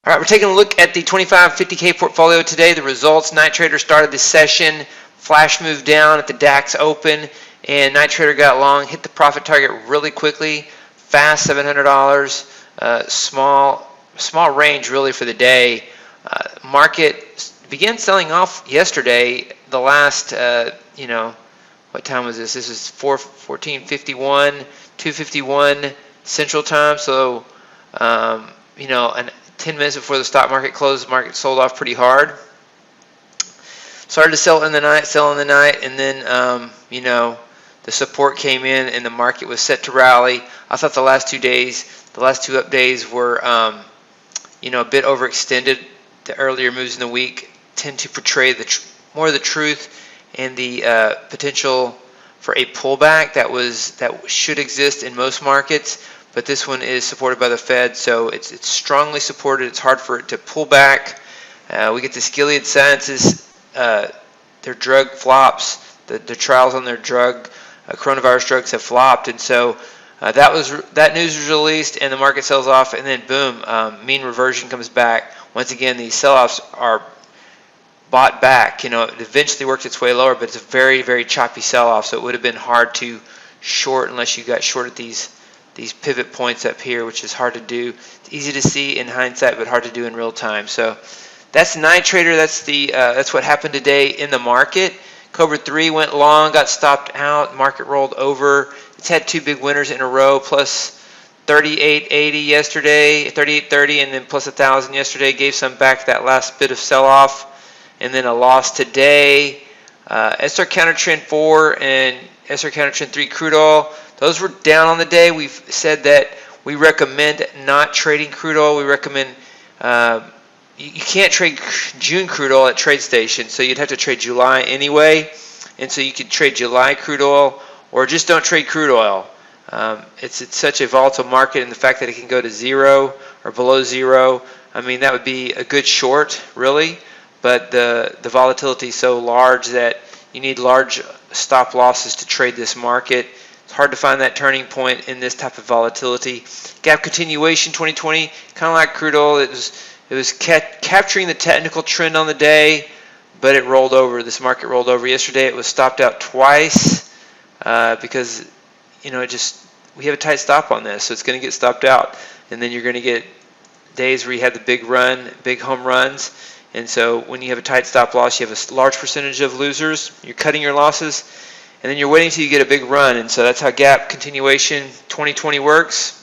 All right, we're taking a look at the 25-50K portfolio today. The results, Night Trader started the session, flash move down at the DAX open, and Night Trader got long, hit the profit target really quickly, fast $700, small range really for the day. Market began selling off yesterday. The last, what time was this? This is 14:51, 2:51 Central Time. So, and 10 minutes before the stock market closed, the market sold off pretty hard. Started to sell in the night, and then, the support came in and the market was set to rally. I thought the last 2 up days were, a bit overextended. The earlier moves in the week tend to portray more of the truth and the potential for a pullback that should exist in most markets. But this one is supported by the Fed, so it's strongly supported. It's hard for it to pull back. We get this Gilead Sciences, their drug flops, the trials on their drug, coronavirus drugs have flopped, and so that news was released, and the market sells off, and then boom, mean reversion comes back. Once again, these sell-offs are bought back. It eventually worked its way lower, but it's a very, very choppy sell-off, so it would have been hard to short unless you got short at these pivot points up here, which is hard to do. It's easy to see in hindsight, but hard to do in real time. So that's Night Trader. That's what happened today in the market. Cobra 3 went long, got stopped out. Market rolled over. It's had two big winners in a row, plus 38.80 yesterday, 38.30, and then plus 1,000 yesterday. Gave some back that last bit of sell-off, and then a loss today. SR Counter Trend 4 and SR Counter Trend 3 crude oil. Those were down on the day. We've said that we recommend not trading crude oil. We recommend you can't trade June crude oil at TradeStation, so you'd have to trade July anyway. And so you could trade July crude oil, or just don't trade crude oil. It's such a volatile market, and the fact that it can go to zero or below zero, I mean, that would be a good short, really. But the volatility is so large that you need large stop losses to trade this market. It's hard to find that turning point in this type of volatility. Gap continuation 2020, kind of like crude oil. It was capturing the technical trend on the day, but it rolled over. This market rolled over yesterday. It was stopped out twice because we have a tight stop on this, so it's going to get stopped out, and then you're going to get days where you have the big home runs. And so when you have a tight stop loss, you have a large percentage of losers. You're cutting your losses, and then you're waiting until you get a big run. And so that's how gap continuation 2020 works.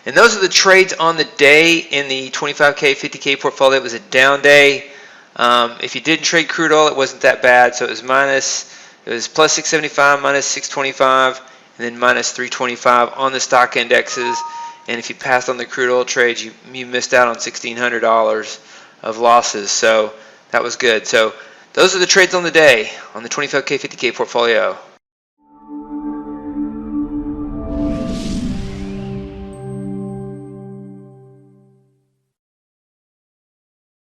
And those are the trades on the day in the 25K, 50K portfolio. It was a down day. If you didn't trade crude oil, it wasn't that bad. So it was plus 675, minus 625, and then minus 325 on the stock indexes. And if you passed on the crude oil trades, you missed out on $1,600 of losses. So that was good. So those are the trades on the day on the 25K, 50K portfolio.